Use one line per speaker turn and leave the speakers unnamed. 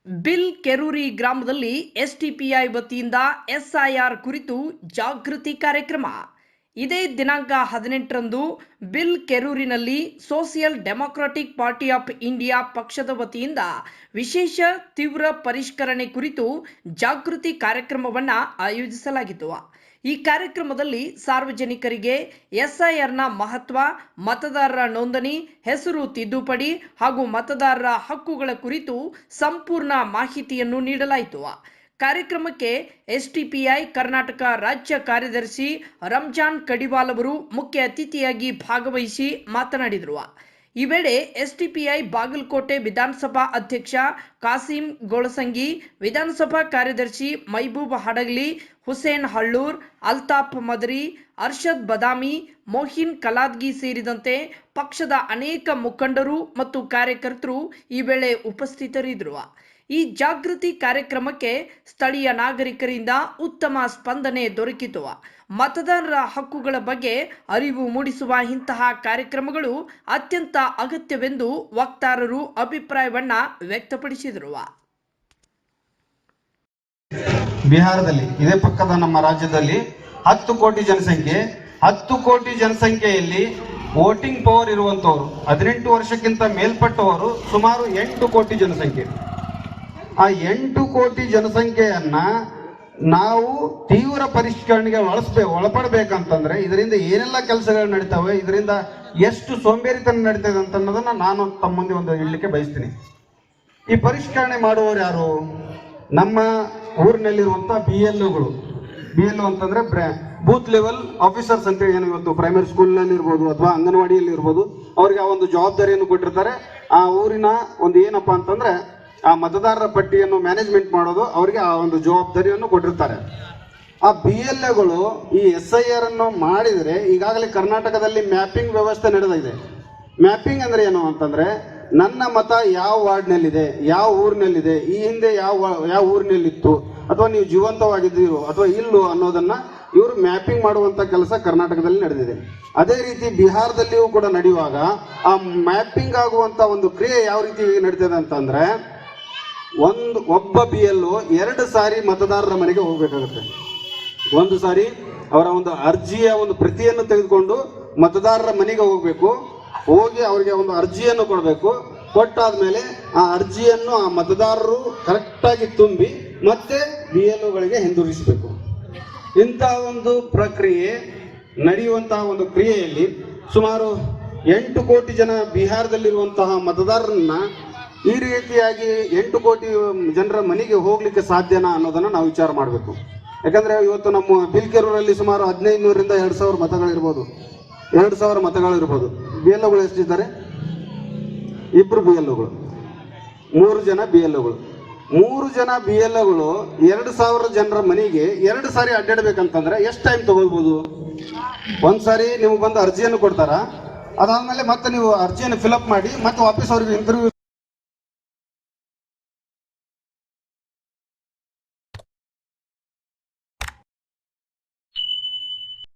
Bill Keruri ಗ್ರಾಮದಲ್ಲಿ STPI ವತಿಯಿಂದ SIR ಕುರಿತು ಜಾಗೃತಿ ಕಾರ್ಯಕ್ರಮ. ಇದೇ ದಿನಾಂಕ 18ರಂದು ಬಿಲ್ ಕೆರೂರಿನಲ್ಲಿ Social Democratic Party of India ಪಕ್ಷದ ವತಿಯಿಂದ ವಿಶೇಷ ತೀವ್ರ ಪರಿಷ್ಕರಣೆ ಕುರಿತು ಜಾಗೃತಿ ಕಾರ್ಯಕ್ರಮವನ್ನು ಆಯೋಜಿಸಲಾಗಿತ್ತು. ಈ ಕಾರ್ಯಕ್ರಮದಲ್ಲಿ ಸಾರ್ವಜನಿಕರಿಗೆ ಎಸ್ಐಆರ್ನ ಮಹತ್ವ, ಮತದಾರರ ನೋಂದಣಿ, ಹೆಸರು ತಿದ್ದುಪಡಿ ಹಾಗೂ ಮತದಾರರ ಹಕ್ಕುಗಳ ಕುರಿತು ಸಂಪೂರ್ಣ ಮಾಹಿತಿಯನ್ನು ನೀಡಲಾಯಿತು. ಕಾರ್ಯಕ್ರಮಕ್ಕೆ ಎಸ್ಟಿಪಿಐ ಕರ್ನಾಟಕ ರಾಜ್ಯ ಕಾರ್ಯದರ್ಶಿ ರಂಜಾನ್ ಕಡಿವಾಲ್ ಅವರು ಮುಖ್ಯ ಅತಿಥಿಯಾಗಿ ಭಾಗವಹಿಸಿ ಮಾತನಾಡಿದರು. ಈ ವೇಳೆ ಎಸ್ಟಿಪಿಐ ಬಾಗಲಕೋಟೆ ವಿಧಾನಸಭಾ ಅಧ್ಯಕ್ಷ ಕಾಸಿಂ ಗೋಳಸಂಗಿ, ವಿಧಾನಸಭಾ ಕಾರ್ಯದರ್ಶಿ ಮೈಬೂಬ್ ಹಡಗಲಿ, ಹುಸೇನ್ ಹಳ್ಳೂರ್, ಅಲ್ತಾಫ್ ಮದರಿ, ಅರ್ಷದ್ ಬದಾಮಿ, ಮೋಹಿನ್ ಕಲಾದ್ಗಿ ಸೇರಿದಂತೆ ಪಕ್ಷದ ಅನೇಕ ಮುಖಂಡರು ಮತ್ತು ಕಾರ್ಯಕರ್ತರು ಈ ವೇಳೆ ಉಪಸ್ಥಿತರಿದ್ದರು. ಈ ಜಾಗೃತಿ ಕಾರ್ಯಕ್ರಮಕ್ಕೆ ಸ್ಥಳೀಯ ನಾಗರಿಕರಿಂದ ಉತ್ತಮ ಸ್ಪಂದನೆ ದೊರಕಿತು. ಮತದಾರರ ಹಕ್ಕುಗಳ ಬಗ್ಗೆ ಅರಿವು ಮೂಡಿಸುವ ಇಂತಹ ಕಾರ್ಯಕ್ರಮಗಳು ಅತ್ಯಂತ ಅಗತ್ಯವೆಂದು ವಕ್ತಾರರು ಅಭಿಪ್ರಾಯವನ್ನ ವ್ಯಕ್ತಪಡಿಸಿದರು.
ಬಿಹಾರದಲ್ಲಿ ಇದೇ ಪಕ್ಕದ ನಮ್ಮ ರಾಜ್ಯದಲ್ಲಿ 10 ಕೋಟಿ ಜನಸಂಖ್ಯೆ, 10 ಕೋಟಿ ಜನಸಂಖ್ಯೆಯಲ್ಲಿ ವೋಟಿಂಗ್ ಪವರ್ ಇರುವಂತವರು 18 ವರ್ಷಕ್ಕಿಂತ ಮೇಲ್ಪಟ್ಟವರು ಸುಮಾರು 8 ಕೋಟಿ ಜನಸಂಖ್ಯೆ. ಆ 8 ಕೋಟಿ ಜನಸಂಖ್ಯೆಯನ್ನ ನಾವು ತೀವ್ರ ಪರಿಷ್ಕರಣೆಗೆ ಒಳಪಡಬೇಕಂತಂದ್ರೆ ಇದರಿಂದ ಏನೆಲ್ಲ ಕೆಲಸಗಳು ನಡೀತವೆ, ಇದರಿಂದ ಎಷ್ಟು ಸೋಂಬೇರಿತನ ನಡೀತದೆ ಅಂತ ಅನ್ನೋದನ್ನ ನಾನು ತಮ್ಮ ಮುಂದೆ ಒಂದು ಹೇಳಲಿಕ್ಕೆ ಬಯಸ್ತೀನಿ. ಈ ಪರಿಷ್ಕರಣೆ ಮಾಡುವವರು ಯಾರು? ನಮ್ಮ ಊರಿನಲ್ಲಿರುವಂಥ BLOಗಳು. BLO ಅಂತಂದ್ರೆ ಬೂತ್ ಲೆವೆಲ್ ಆಫೀಸರ್ಸ್ ಅಂತೇಳಿ, ಏನು ಇವತ್ತು ಪ್ರೈಮರಿ ಸ್ಕೂಲ್ನಲ್ಲಿ ಇರ್ಬೋದು ಅಥವಾ ಅಂಗನವಾಡಿಯಲ್ಲಿ ಇರ್ಬೋದು, ಅವ್ರಿಗೆ ಆ ಒಂದು ಜವಾಬ್ದಾರಿಯನ್ನು ಕೊಟ್ಟಿರ್ತಾರೆ. ಆ ಊರಿನ ಒಂದು ಏನಪ್ಪಾ ಅಂತಂದ್ರೆ ಆ ಮತದಾರರ ಪಟ್ಟಿಯನ್ನು ಮ್ಯಾನೇಜ್ಮೆಂಟ್ ಮಾಡೋದು ಅವರಿಗೆ ಆ ಒಂದು ಜವಾಬ್ದಾರಿಯನ್ನು ಕೊಟ್ಟಿರ್ತಾರೆ. ಆ BLOಗಳು ಈ SIR ಅನ್ನು ಮಾಡಿದರೆ ಈಗಾಗಲೇ ಕರ್ನಾಟಕದಲ್ಲಿ ಮ್ಯಾಪಿಂಗ್ ವ್ಯವಸ್ಥೆ ನಡೆದಿದೆ. ಮ್ಯಾಪಿಂಗ್ ಅಂದ್ರೆ ಏನು ಅಂತಂದ್ರೆ ನನ್ನ ಮತ ಯಾವ ವಾರ್ಡ್ನಲ್ಲಿದೆ, ಯಾವ ಊರಿನಲ್ಲಿದೆ, ಈ ಹಿಂದೆ ಯಾವ ಊರಿನಲ್ಲಿತ್ತು, ಅಥವಾ ನೀವು ಜೀವಂತವಾಗಿದ್ದೀರೋ ಅಥವಾ ಇಲ್ಲೋ ಅನ್ನೋದನ್ನ ಇವರು ಮ್ಯಾಪಿಂಗ್ ಮಾಡುವಂತ ಕೆಲಸ ಕರ್ನಾಟಕದಲ್ಲಿ ನಡೆದಿದೆ. ಅದೇ ರೀತಿ ಬಿಹಾರದಲ್ಲಿಯೂ ಕೂಡ ನಡೆಯುವಾಗ ಆ ಮ್ಯಾಪಿಂಗ್ ಆಗುವಂತ ಒಂದು ಕ್ರಿಯೆ ಯಾವ ರೀತಿ ನಡೀತದೆ ಅಂತಂದ್ರೆ ಒಬ್ಬ BLO 2 ಸಾರಿ ಮತದಾರರ ಮನೆಗೆ ಹೋಗ್ಬೇಕಾಗುತ್ತೆ. ಒಂದು ಸಾರಿ ಅವರ ಒಂದು ಅರ್ಜಿಯ ಒಂದು ಪ್ರತಿಯನ್ನು ತೆಗೆದುಕೊಂಡು ಮತದಾರರ ಮನೆಗೆ ಹೋಗ್ಬೇಕು, ಹೋಗಿ ಅವರಿಗೆ ಒಂದು ಅರ್ಜಿಯನ್ನು ಕೊಡಬೇಕು. ಕೊಟ್ಟಾದ್ಮೇಲೆ ಆ ಅರ್ಜಿಯನ್ನು ಆ ಮತದಾರರು ಕರೆಕ್ಟಾಗಿ ತುಂಬಿ ಮತ್ತೆ BLOಗಳಿಗೆ ಹಿಂದಿರುಗಿಸಬೇಕು. ಇಂತಹ ಒಂದು ಪ್ರಕ್ರಿಯೆ ನಡೆಯುವಂತಹ ಒಂದು ಕ್ರಿಯೆಯಲ್ಲಿ ಸುಮಾರು 8 ಕೋಟಿ ಜನ ಬಿಹಾರದಲ್ಲಿರುವಂತಹ ಮತದಾರರನ್ನ ಈ ರೀತಿಯಾಗಿ 8 ಕೋಟಿ ಜನರ ಮನೆಗೆ ಹೋಗ್ಲಿಕ್ಕೆ ಸಾಧ್ಯನಾ ಅನ್ನೋದನ್ನ ನಾವು ವಿಚಾರ ಮಾಡಬೇಕು. ಯಾಕಂದ್ರೆ ಇವತ್ತು ನಮ್ಮ ಬಿಲ್ ಕೆರೂರಲ್ಲಿ ಸುಮಾರು 1500ರಿಂದ 2000 ಮತಗಳಿರ್ಬೋದು, 2000 ಮತಗಳಿರ್ಬೋದು. BLOಗಳು ಎಷ್ಟಿದ್ದಾರೆ? 2 BLOಗಳು, 3 ಜನ BLOಗಳು. 3 ಜನ BLOಗಳು 2000 ಜನರ ಮನೆಗೆ 2 ಸಾರಿ ಅಡ್ಡಾಡ್ಬೇಕಂತಂದ್ರೆ ಎಷ್ಟು ಟೈಮ್ ತಗೊಳ್ಬೋದು? ಒಂದ್ ಸಾರಿ ನೀವು ಬಂದು ಅರ್ಜಿಯನ್ನು ಕೊಡ್ತಾರ, ಅದಾದ್ಮೇಲೆ ಮತ್ತೆ ನೀವು ಅರ್ಜಿಯನ್ನು ಫಿಲಪ್ ಮಾಡಿ ಮತ್ತೆ ವಾಪಸ್ ಅವ್ರಿಗೆ ಇಂಟರ್ವ್ಯೂ